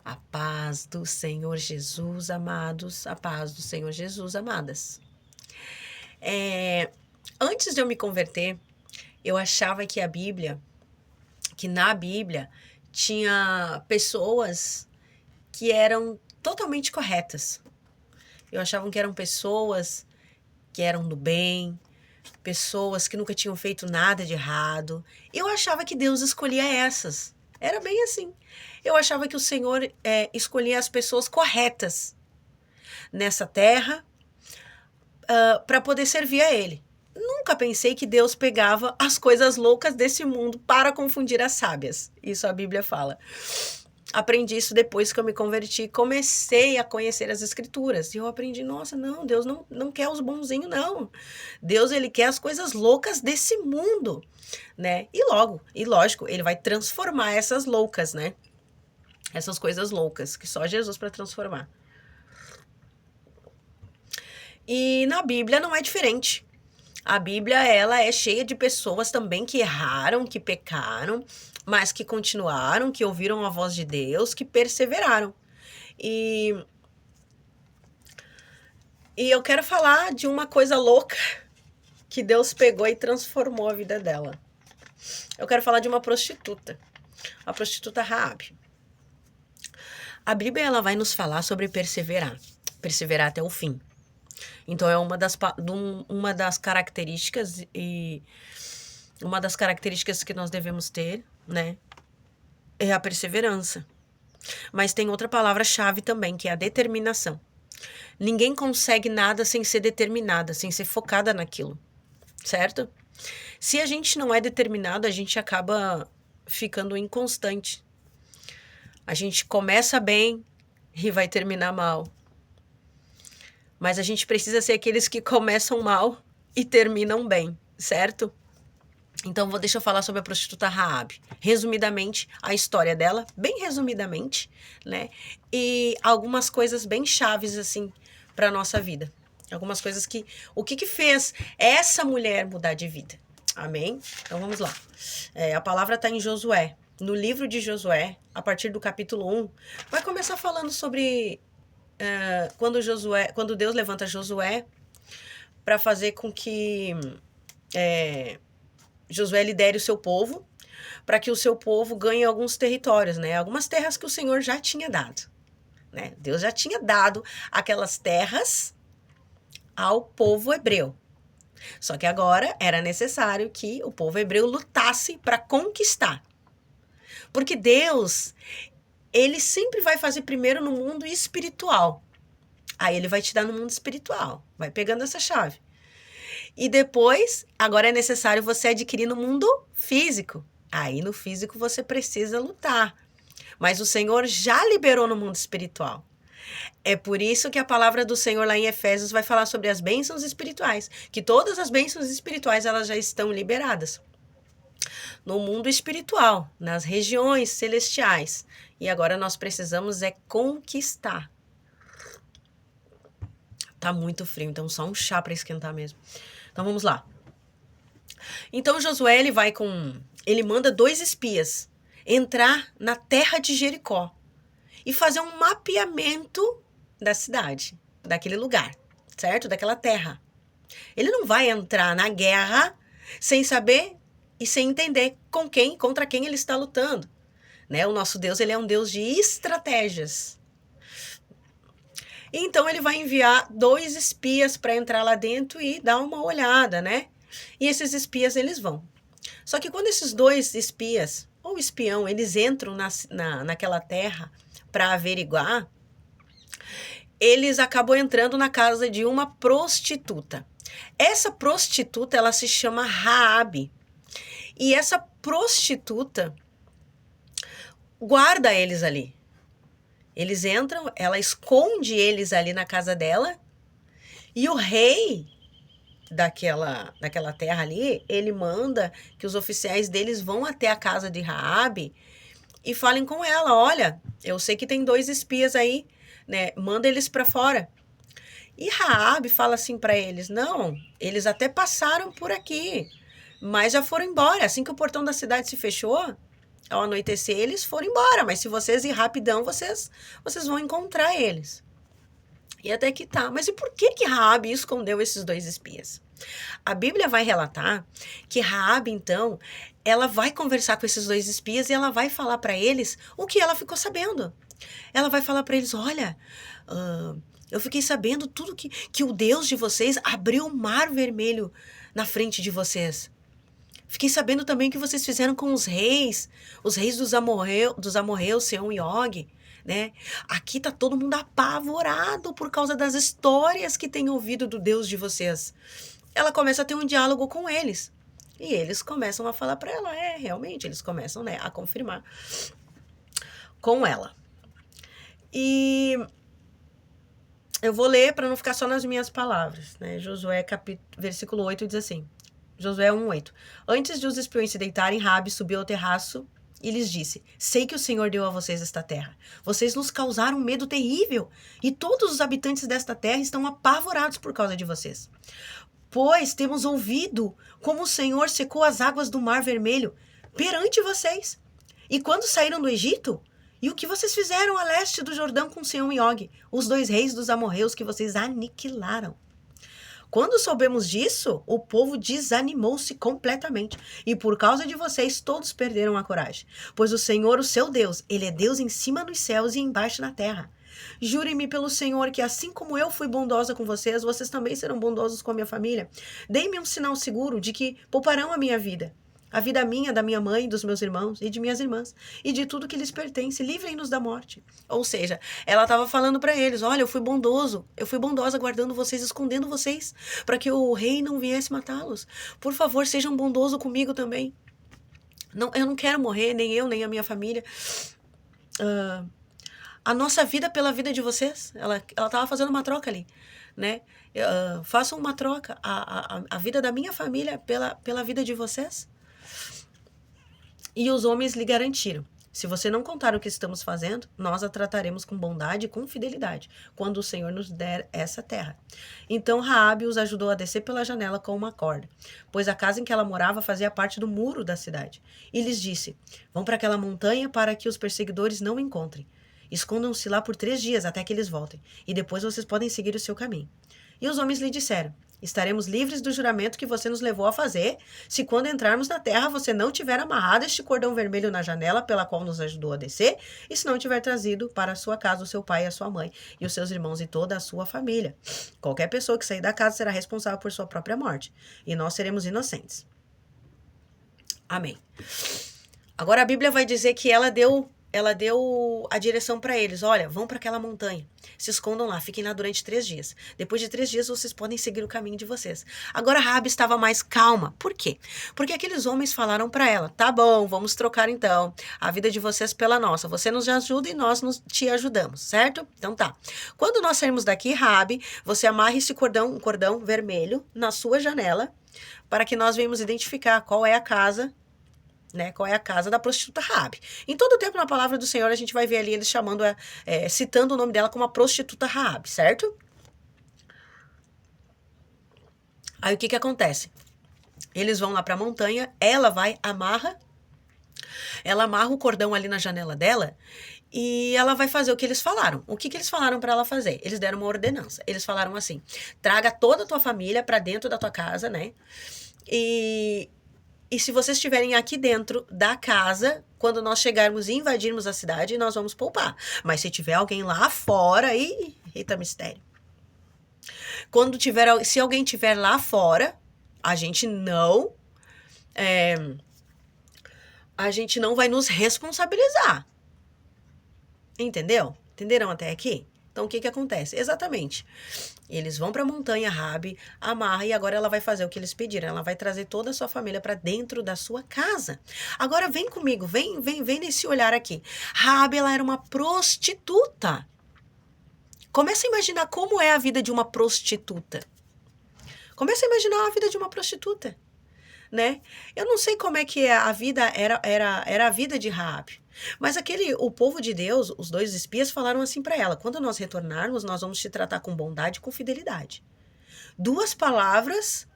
A paz do Senhor Jesus, amados, a paz do Senhor Jesus, amadas. Antes de eu me converter, eu achava que na Bíblia, tinha pessoas que eram totalmente corretas. Eu achava que eram pessoas que eram do bem, pessoas que nunca tinham feito nada de errado. Eu achava que Deus escolhia essas. Era bem assim. Eu achava que o Senhor escolhia as pessoas corretas nessa terra para poder servir a Ele. Nunca pensei que Deus pegava as coisas loucas desse mundo para confundir as sábias. Isso a Bíblia fala. Aprendi isso depois que eu me converti, comecei a conhecer as escrituras. E eu aprendi, nossa, não, Deus não quer os bonzinhos, não. Deus, ele quer as coisas loucas desse mundo, né? E lógico, ele vai transformar essas loucas, né? Essas coisas loucas, que só Jesus para transformar. E na Bíblia não é diferente. A Bíblia, ela é cheia de pessoas também que erraram, que pecaram, mas que continuaram, que ouviram a voz de Deus, que perseveraram. E eu quero falar de uma coisa louca que Deus pegou e transformou a vida dela. Eu quero falar de uma prostituta, a prostituta Raabe. A Bíblia, ela vai nos falar sobre perseverar até o fim. Então é uma das características que nós devemos ter, né? É a perseverança. Mas tem outra palavra-chave também, que é a determinação. Ninguém consegue nada sem ser determinada, sem ser focada naquilo, certo? Se a gente não é determinado, a gente acaba ficando inconstante. A gente começa bem e vai terminar mal. Mas a gente precisa ser aqueles que começam mal e terminam bem, certo? Então, deixa eu falar sobre a prostituta Raabe. Resumidamente, a história dela, bem resumidamente, né? E algumas coisas bem chaves, assim, para nossa vida. Algumas coisas que... O que fez essa mulher mudar de vida? Amém? Então, vamos lá. A palavra está em Josué. No livro de Josué, a partir do capítulo 1, vai começar falando sobre... quando Deus levanta Josué para fazer com que Josué lidere o seu povo, para que o seu povo ganhe alguns territórios, né? Algumas terras que o Senhor já tinha dado, né? Deus já tinha dado aquelas terras ao povo hebreu. Só que agora era necessário que o povo hebreu lutasse para conquistar. Porque Deus, ele sempre vai fazer primeiro no mundo espiritual. Aí ele vai te dar no mundo espiritual. Vai pegando essa chave. E depois, agora é necessário você adquirir no mundo físico. Aí no físico você precisa lutar. Mas o Senhor já liberou no mundo espiritual. É por isso que a palavra do Senhor lá em Efésios vai falar sobre as bênçãos espirituais. Que todas as bênçãos espirituais elas já estão liberadas. No mundo espiritual, nas regiões celestiais. E agora nós precisamos conquistar. Tá muito frio, então só um chá para esquentar mesmo. Então vamos lá. Então Josué ele manda 2 espias entrar na terra de Jericó e fazer um mapeamento da cidade, daquele lugar, certo? Daquela terra. Ele não vai entrar na guerra sem saber e sem entender contra quem ele está lutando, né? O nosso Deus, ele é um Deus de estratégias. Então ele vai enviar 2 espias para entrar lá dentro e dar uma olhada, né? E esses espias, eles vão. Só que quando esses 2 espias, ou espião, eles entram naquela terra para averiguar, eles acabam entrando na casa de uma prostituta. Essa prostituta, ela se chama Raabe. E essa prostituta guarda eles ali. Eles entram, ela esconde eles ali na casa dela. E o rei daquela terra ali, ele manda que os oficiais deles vão até a casa de Raabe e falem com ela, olha, eu sei que tem 2 espias aí, né? Manda eles para fora. E Raabe fala assim para eles, não, eles até passaram por aqui, mas já foram embora. Assim que o portão da cidade se fechou, Ao anoitecer, eles foram embora, mas se vocês ir rapidão, vocês vão encontrar eles. E até que tá. Mas e por que Raabe escondeu esses 2 espias? A Bíblia vai relatar que Raabe, então, ela vai conversar com esses 2 espias e ela vai falar para eles o que ela ficou sabendo. Ela vai falar para eles, olha, eu fiquei sabendo tudo que o Deus de vocês abriu o mar vermelho na frente de vocês. Fiquei sabendo também o que vocês fizeram com os reis dos amorreus, Seom e Og, né? Aqui tá todo mundo apavorado por causa das histórias que tem ouvido do Deus de vocês. Ela começa a ter um diálogo com eles. E eles começam a falar para ela, realmente, eles começam, né, a confirmar com ela. E eu vou ler para não ficar só nas minhas palavras, né? Josué, versículo 8 diz assim, Josué 1:8. Antes de os espiões se deitarem, Raabe subiu ao terraço e lhes disse, sei que o Senhor deu a vocês esta terra. Vocês nos causaram um medo terrível e todos os habitantes desta terra estão apavorados por causa de vocês. Pois temos ouvido como o Senhor secou as águas do Mar Vermelho perante vocês. E quando saíram do Egito, e o que vocês fizeram a leste do Jordão com Seom e Og, os 2 reis dos amorreus que vocês aniquilaram. Quando soubemos disso, o povo desanimou-se completamente. E por causa de vocês, todos perderam a coragem. Pois o Senhor, o seu Deus, ele é Deus em cima nos céus e embaixo na terra. Jurem-me pelo Senhor que assim como eu fui bondosa com vocês, vocês também serão bondosos com a minha família. Deem-me um sinal seguro de que pouparão a minha vida. A vida minha, da minha mãe, dos meus irmãos e de minhas irmãs. E de tudo que lhes pertence. Livrem-nos da morte. Ou seja, ela estava falando para eles, olha, eu fui bondosa guardando vocês, escondendo vocês, para que o rei não viesse matá-los. Por favor, sejam bondosos comigo também. Não, eu não quero morrer, nem eu, nem a minha família. A nossa vida pela vida de vocês. Ela estava fazendo uma troca ali, né? Façam uma troca. A vida da minha família pela vida de vocês. E os homens lhe garantiram, se você não contar o que estamos fazendo, nós a trataremos com bondade e com fidelidade, quando o Senhor nos der essa terra. Então Raabe os ajudou a descer pela janela com uma corda, pois a casa em que ela morava fazia parte do muro da cidade. E lhes disse, vão para aquela montanha para que os perseguidores não encontrem. Escondam-se lá por 3 dias até que eles voltem, e depois vocês podem seguir o seu caminho. E os homens lhe disseram, estaremos livres do juramento que você nos levou a fazer, se quando entrarmos na terra você não tiver amarrado este cordão vermelho na janela pela qual nos ajudou a descer, e se não tiver trazido para a sua casa o seu pai e a sua mãe, e os seus irmãos e toda a sua família. Qualquer pessoa que sair da casa será responsável por sua própria morte, e nós seremos inocentes. Amém. Agora a Bíblia vai dizer que ela deu a direção para eles. Olha, vão para aquela montanha. Se escondam lá, fiquem lá durante 3 dias. Depois de 3 dias, vocês podem seguir o caminho de vocês. Agora Raabe estava mais calma. Por quê? Porque aqueles homens falaram para ela, tá bom, vamos trocar então a vida de vocês pela nossa. Você nos ajuda e nós te ajudamos, certo? Então tá. Quando nós sairmos daqui, Raabe, você amarre esse um cordão vermelho na sua janela, para que nós venhamos identificar qual é a casa, né, qual é a casa da prostituta Raabe. Em todo o tempo na palavra do Senhor a gente vai ver ali eles citando o nome dela como a prostituta Raabe, certo? Aí o que acontece? Eles vão lá para a montanha, ela amarra o cordão ali na janela dela e ela vai fazer o que eles falaram. O que eles falaram para ela fazer? Eles deram uma ordenança. Eles falaram assim, traga toda a tua família para dentro da tua casa, né? E se vocês estiverem aqui dentro da casa, quando nós chegarmos e invadirmos a cidade, nós vamos poupar. Mas se tiver alguém lá fora, eita mistério. Se alguém tiver lá fora, a gente não vai nos responsabilizar. Entendeu? Entenderam até aqui? Então, o que acontece? Exatamente. Eles vão para a montanha, Raabe amarra e agora ela vai fazer o que eles pediram. Ela vai trazer toda a sua família para dentro da sua casa. Agora, vem comigo, vem nesse olhar aqui. Raabe, ela era uma prostituta. Começa a imaginar como é a vida de uma prostituta. Começa a imaginar a vida de uma prostituta, né? Eu não sei como é que a vida era a vida de Raabe. Mas o povo de Deus, os 2 espias falaram assim para ela, quando nós retornarmos, nós vamos te tratar com bondade e com fidelidade. 2 palavras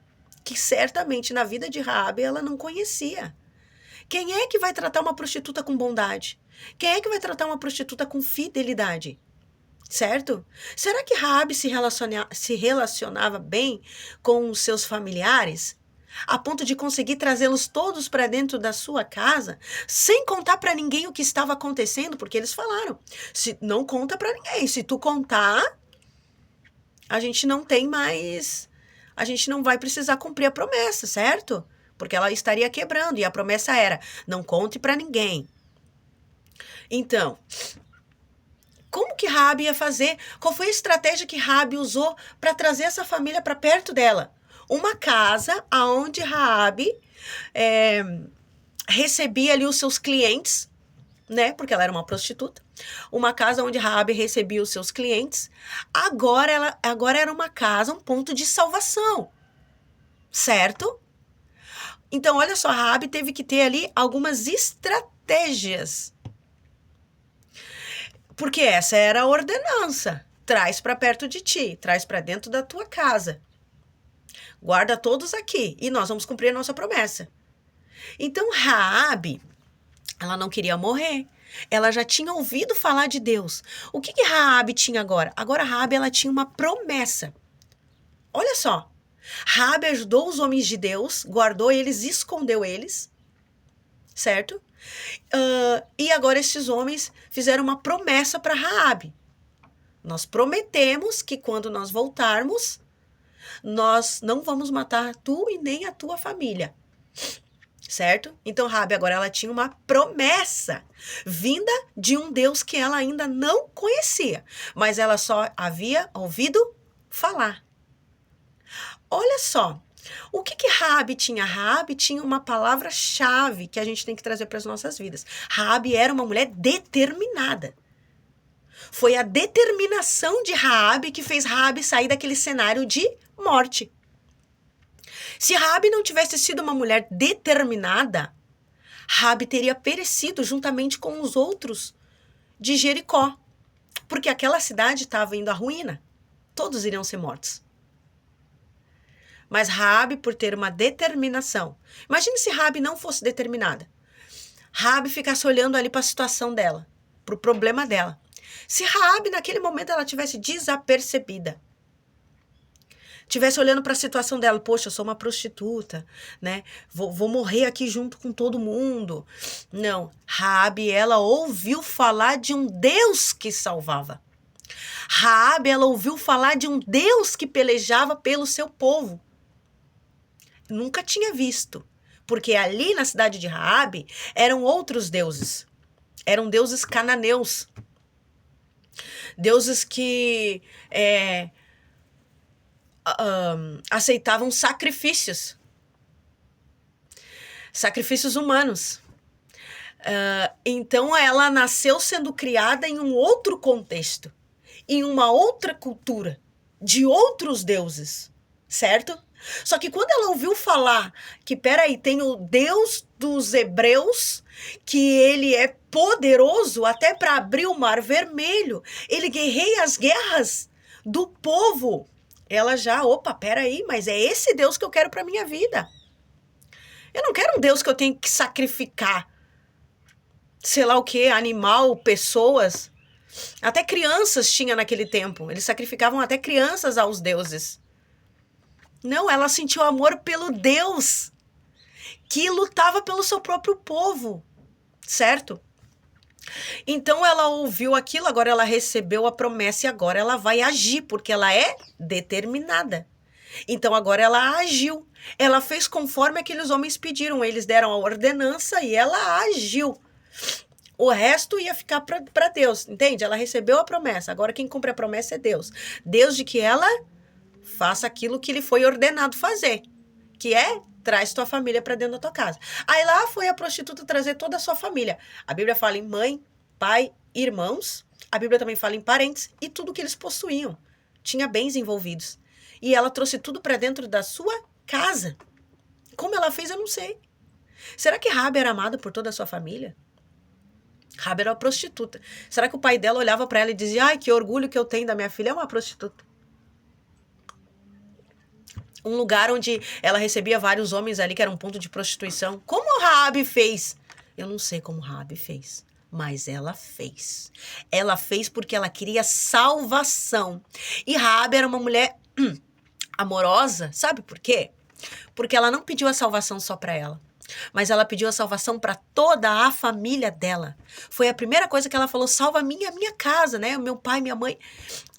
que certamente na vida de Raabe ela não conhecia. Quem é que vai tratar uma prostituta com bondade? Quem é que vai tratar uma prostituta com fidelidade? Certo? Será que Raabe se relacionava bem com os seus familiares? A ponto de conseguir trazê-los todos para dentro da sua casa, sem contar para ninguém o que estava acontecendo, porque eles falaram: se não conta para ninguém, se tu contar, a gente não tem mais, a gente não vai precisar cumprir a promessa, certo? Porque ela estaria quebrando e a promessa era: não conte para ninguém. Então, como que Raabe ia fazer? Qual foi a estratégia que Raabe usou para trazer essa família para perto dela? Uma casa aonde Raabe recebia ali os seus clientes, né? Porque ela era uma prostituta. Uma casa onde Raabe recebia os seus clientes. Agora era uma casa, um ponto de salvação, certo? Então, olha só, Raabe teve que ter ali algumas estratégias. Porque essa era a ordenança. Traz para perto de ti, traz para dentro da tua casa. Guarda todos aqui e nós vamos cumprir a nossa promessa. Então, Raabe, ela não queria morrer. Ela já tinha ouvido falar de Deus. O que Raabe tinha agora? Agora Raabe, ela tinha uma promessa. Olha só. Raabe ajudou os homens de Deus, guardou eles, escondeu eles, certo? E agora esses homens fizeram uma promessa para Raabe. Nós prometemos que quando nós voltarmos, nós não vamos matar tu e nem a tua família. Certo? Então Raabe agora ela tinha uma promessa vinda de um Deus que ela ainda não conhecia, mas ela só havia ouvido falar. Olha só, o que Raabe tinha? Raabe tinha uma palavra-chave que a gente tem que trazer para as nossas vidas. Raabe era uma mulher determinada. Foi a determinação de Raabe que fez Raabe sair daquele cenário de morte. Se Raabe não tivesse sido uma mulher determinada, Raabe teria perecido juntamente com os outros de Jericó, porque aquela cidade estava indo à ruína. Todos iriam ser mortos. Mas Raabe, por ter uma determinação. Imagine se Raabe não fosse determinada. Raabe ficasse olhando ali para a situação dela, para o problema dela. Se Raabe naquele momento ela tivesse desapercebida, tivesse olhando para a situação dela, poxa, eu sou uma prostituta, né? Vou morrer aqui junto com todo mundo. Não, Raabe, ela ouviu falar de um Deus que salvava. Raabe, ela ouviu falar de um Deus que pelejava pelo seu povo. Nunca tinha visto, porque ali na cidade de Raabe eram outros deuses. Eram deuses cananeus. Deuses que aceitavam sacrifícios humanos. Então ela nasceu sendo criada em um outro contexto, em uma outra cultura, de outros deuses, certo? Só que quando ela ouviu falar que, peraí, tem o Deus dos hebreus, que ele é poderoso até para abrir o Mar Vermelho, ele guerreia as guerras do povo, ela já, opa, peraí, mas é esse Deus que eu quero para minha vida. Eu não quero um Deus que eu tenho que sacrificar, sei lá o que, animal, pessoas. Até crianças tinha naquele tempo, eles sacrificavam até crianças aos deuses. Não, ela sentiu amor pelo Deus que lutava pelo seu próprio povo, certo? Então ela ouviu aquilo, agora ela recebeu a promessa e agora ela vai agir, porque ela é determinada. Então agora ela agiu, ela fez conforme aqueles homens pediram, eles deram a ordenança e ela agiu. O resto ia ficar para Deus, entende? Ela recebeu a promessa, agora quem cumpre a promessa é Deus. Deus de que ela faça aquilo que lhe foi ordenado fazer, que é, traz tua família para dentro da tua casa. Aí lá foi a prostituta trazer toda a sua família. A Bíblia fala em mãe, pai, irmãos. A Bíblia também fala em parentes e tudo que eles possuíam. Tinha bens envolvidos. E ela trouxe tudo para dentro da sua casa. Como ela fez, eu não sei. Será que Raabe era amada por toda a sua família? Raabe era uma prostituta. Será que o pai dela olhava para ela e dizia: ai, que orgulho que eu tenho da minha filha, é uma prostituta? Um lugar onde ela recebia vários homens ali, que era um ponto de prostituição. Como Raabe fez? Eu não sei como Raabe fez, mas ela fez. Ela fez porque ela queria salvação. E Raabe era uma mulher amorosa, sabe por quê? Porque ela não pediu a salvação só para ela, mas ela pediu a salvação para toda a família dela. Foi a primeira coisa que ela falou: salva a minha casa, né? O meu pai, minha mãe.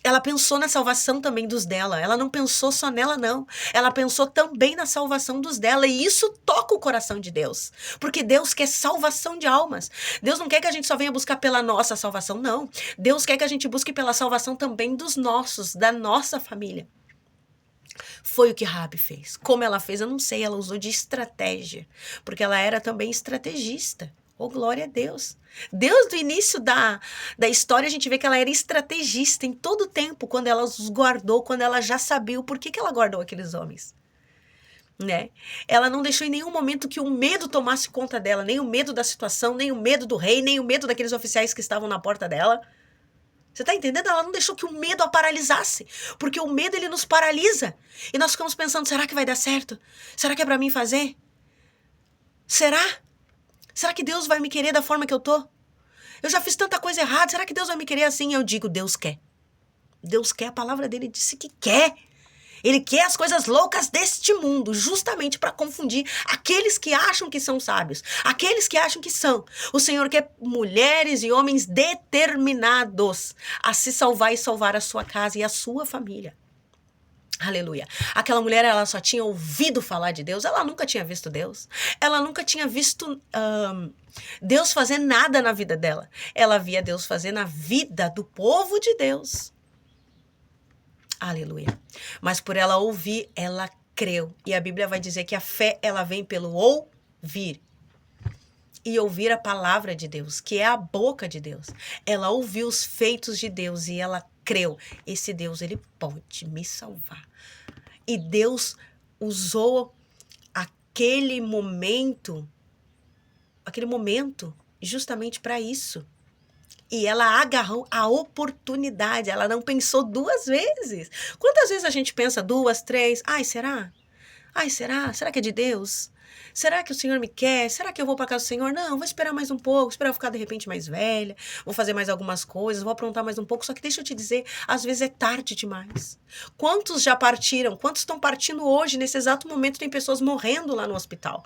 Ela pensou na salvação também dos dela. Ela não pensou só nela, não. Ela pensou também na salvação dos dela. E isso toca o coração de Deus. Porque Deus quer salvação de almas. Deus não quer que a gente só venha buscar pela nossa salvação, não. Deus quer que a gente busque pela salvação também dos nossos, da nossa família. Foi o que Raabe fez. Como ela fez, eu não sei. Ela usou de estratégia. Porque ela era também estrategista. Oh, glória a Deus. Deus, do início da história, a gente vê que ela era estrategista em todo o tempo, quando ela os guardou, quando ela já sabia o porquê que ela guardou aqueles homens. Né? Ela não deixou em nenhum momento que o medo tomasse conta dela, nem o medo da situação, nem o medo do rei, nem o medo daqueles oficiais que estavam na porta dela. Você tá entendendo? Ela não deixou que o medo a paralisasse, porque o medo, ele nos paralisa. E nós ficamos pensando, será que vai dar certo? Será que é pra mim fazer? Será? Será que Deus vai me querer da forma que eu tô? Eu já fiz tanta coisa errada, será que Deus vai me querer assim? Eu digo, Deus quer. Deus quer, a palavra dele disse que quer. Ele quer as coisas loucas deste mundo, justamente para confundir aqueles que acham que são sábios, aqueles que acham que são. O Senhor quer mulheres e homens determinados a se salvar e salvar a sua casa e a sua família. Aleluia. Aquela mulher, ela só tinha ouvido falar de Deus, ela nunca tinha visto Deus. Ela nunca tinha visto Deus fazer nada na vida dela. Ela via Deus fazer na vida do povo de Deus. Aleluia. Mas por ela ouvir, ela creu. E a Bíblia vai dizer que a fé, ela vem pelo ouvir. E ouvir a palavra de Deus, que é a boca de Deus. Ela ouviu os feitos de Deus e ela creu. Esse Deus, ele pode me salvar. E Deus usou aquele momento justamente para isso. E ela agarrou a oportunidade, ela não pensou duas vezes. Quantas vezes a gente pensa 2, 3, ai, será? Ai, será? Será que é de Deus? Será que o Senhor me quer? Será que eu vou para casa do Senhor? Não, vou esperar mais um pouco, esperar eu ficar de repente mais velha, vou fazer mais algumas coisas, vou aprontar mais um pouco. Só que deixa eu te dizer, às vezes é tarde demais. Quantos já partiram? Quantos estão partindo hoje? Nesse exato momento tem pessoas morrendo lá no hospital.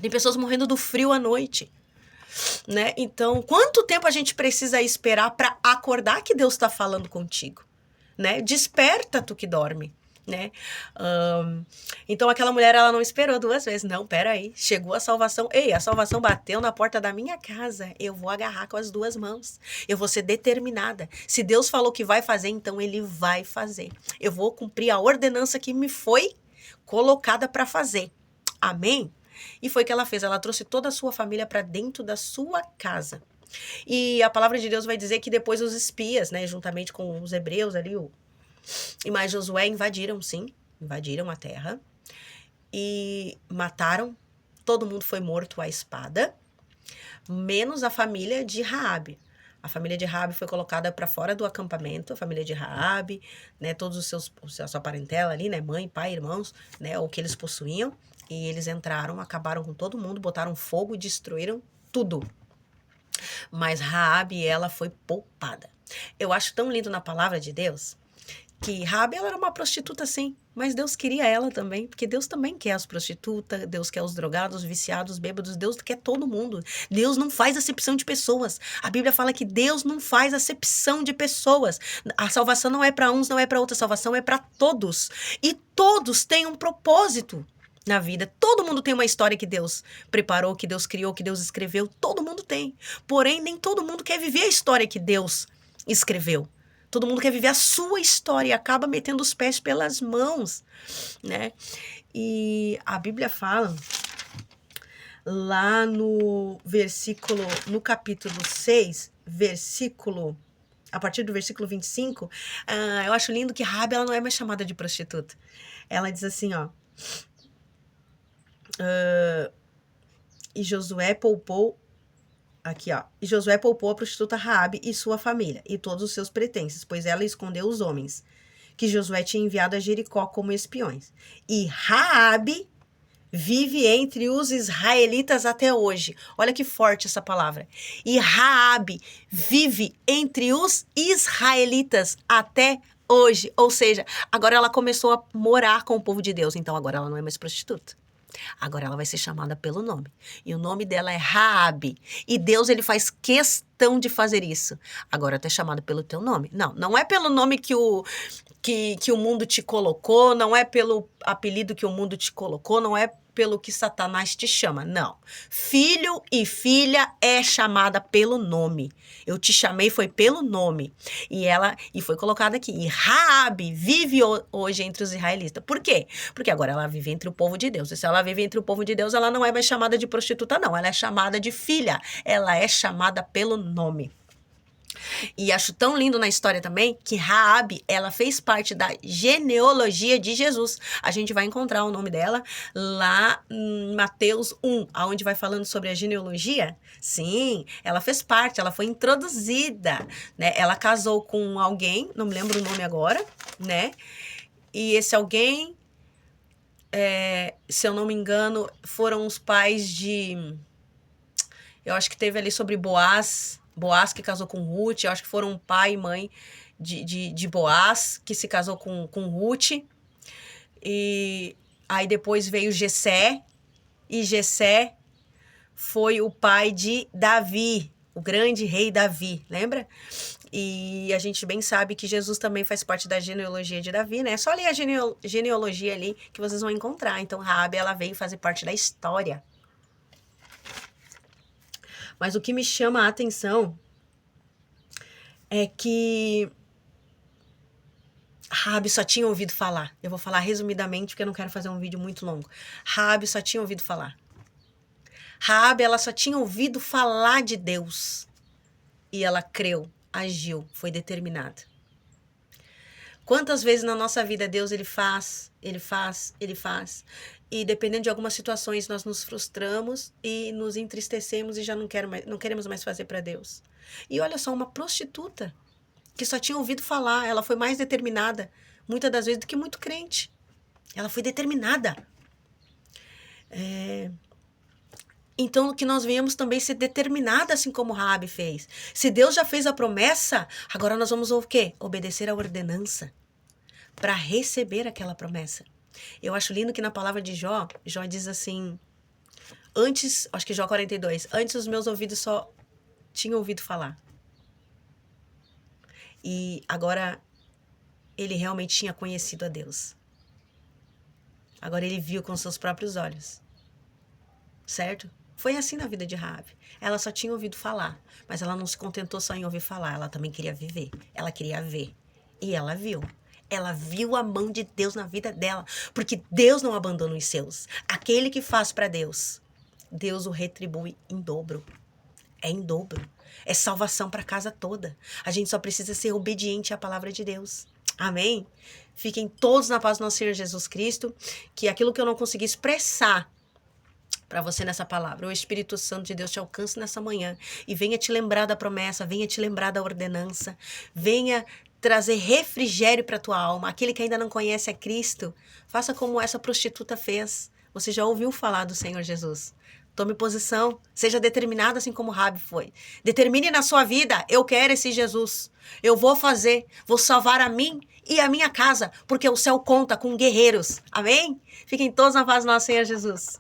Tem pessoas morrendo do frio à noite. Né? Então, quanto tempo a gente precisa esperar para acordar que Deus está falando contigo? Né? Desperta tu que dorme. Né? Então aquela mulher, ela não esperou 2 vezes. Não, peraí, chegou a salvação. Ei, a salvação bateu na porta da minha casa. Eu vou agarrar com as 2 mãos. Eu vou ser determinada. Se Deus falou que vai fazer, então ele vai fazer. Eu vou cumprir a ordenança que me foi colocada para fazer. Amém? E foi o que ela fez. Ela trouxe toda a sua família para dentro da sua casa. E a palavra de Deus vai dizer que depois os espias, né, juntamente com os hebreus ali, e mais Josué, invadiram a terra e mataram, todo mundo foi morto à espada, menos a família de Raabe. A família de Raabe foi colocada para fora do acampamento, a família de Raabe, né, todos a sua parentela ali, né, mãe, pai, irmãos, né, o que eles possuíam, e eles entraram, acabaram com todo mundo, botaram fogo e destruíram tudo. Mas Raabe, ela foi poupada. Eu acho tão lindo na palavra de Deus que Raabe, ela era uma prostituta, sim, mas Deus queria ela também, porque Deus também quer as prostitutas, Deus quer os drogados, os viciados, os bêbados, Deus quer todo mundo. Deus não faz acepção de pessoas. A Bíblia fala que Deus não faz acepção de pessoas. A salvação não é para uns, não é para outros, a salvação é para todos. E todos têm um propósito na vida. Todo mundo tem uma história que Deus preparou, que Deus criou, que Deus escreveu. Todo mundo tem. Porém, nem todo mundo quer viver a história que Deus escreveu. Todo mundo quer viver a sua história e acaba metendo os pés pelas mãos, né? E a Bíblia fala lá no capítulo 6, a partir do versículo 25, eu acho lindo que Raabe, ela não é mais chamada de prostituta. Ela diz assim, ó, e Josué poupou a prostituta Raabe e sua família, e todos os seus pertences, pois ela escondeu os homens que Josué tinha enviado a Jericó como espiões. E Raabe vive entre os israelitas até hoje. Olha que forte essa palavra. E Raabe vive entre os israelitas até hoje. Ou seja, agora ela começou a morar com o povo de Deus. Então agora ela não é mais prostituta. Agora ela vai ser chamada pelo nome. E o nome dela é Raabe. E Deus, ele faz questão de fazer isso. Agora tu é chamada pelo teu nome. Não, não é pelo nome que o mundo te colocou, não é pelo apelido que o mundo te colocou, não é pelo que Satanás te chama, não. Filho e filha é chamada pelo nome. Eu te chamei foi pelo nome. E foi colocada aqui. E Raabe vive hoje entre os israelitas. Por quê? Porque agora ela vive entre o povo de Deus. E se ela vive entre o povo de Deus, ela não é mais chamada de prostituta, não. Ela é chamada de filha. Ela é chamada pelo nome. E acho tão lindo na história também que Raabe, ela fez parte da genealogia de Jesus. A gente vai encontrar o nome dela lá em Mateus 1, aonde vai falando sobre a genealogia. Sim, ela fez parte, ela foi introduzida, né? Ela casou com alguém, não me lembro o nome agora, né? E esse alguém, se eu não me engano, foram os pais de... Eu acho que teve ali sobre Boaz que casou com Ruth, eu acho que foram pai e mãe de Boaz, que se casou com Ruth. E aí depois veio Jessé, e Jessé foi o pai de Davi, o grande rei Davi, lembra? E a gente bem sabe que Jesus também faz parte da genealogia de Davi, né? É só ler a genealogia ali que vocês vão encontrar. Então Raabe, ela veio fazer parte da história. Mas o que me chama a atenção é que Raabe só tinha ouvido falar. Eu vou falar resumidamente porque eu não quero fazer um vídeo muito longo. Raabe só tinha ouvido falar. Raabe, ela só tinha ouvido falar de Deus. E ela creu, agiu, foi determinada. Quantas vezes na nossa vida Deus, ele faz. E dependendo de algumas situações, nós nos frustramos e nos entristecemos e já não queremos mais fazer para Deus. E olha só, uma prostituta que só tinha ouvido falar, ela foi mais determinada, muitas das vezes, do que muito crente. Ela foi determinada. Então, que nós venhamos também ser determinada, assim como Raabe fez. Se Deus já fez a promessa, agora nós vamos o quê? Obedecer à ordenança para receber aquela promessa. Eu acho lindo que na palavra de Jó diz assim, antes, acho que Jó 42, antes os meus ouvidos só tinham ouvido falar. E agora ele realmente tinha conhecido a Deus. Agora ele viu com seus próprios olhos. Certo? Foi assim na vida de Raabe. Ela só tinha ouvido falar, mas ela não se contentou só em ouvir falar, ela também queria viver. Ela queria ver. E ela viu. Ela viu a mão de Deus na vida dela, porque Deus não abandona os seus. Aquele que faz para Deus, Deus o retribui em dobro. É em dobro. É salvação para a casa toda. A gente só precisa ser obediente à palavra de Deus. Amém? Fiquem todos na paz do nosso Senhor Jesus Cristo, que aquilo que eu não consegui expressar para você nessa palavra, o Espírito Santo de Deus te alcance nessa manhã e venha te lembrar da promessa, venha te lembrar da ordenança, venha trazer refrigério para tua alma. Aquele que ainda não conhece a Cristo, faça como essa prostituta fez. Você já ouviu falar do Senhor Jesus. Tome posição, seja determinado assim como Raabe foi. Determine na sua vida, eu quero esse Jesus. Eu vou fazer, vou salvar a mim e a minha casa, porque o céu conta com guerreiros. Amém? Fiquem todos na paz do nosso Senhor Jesus.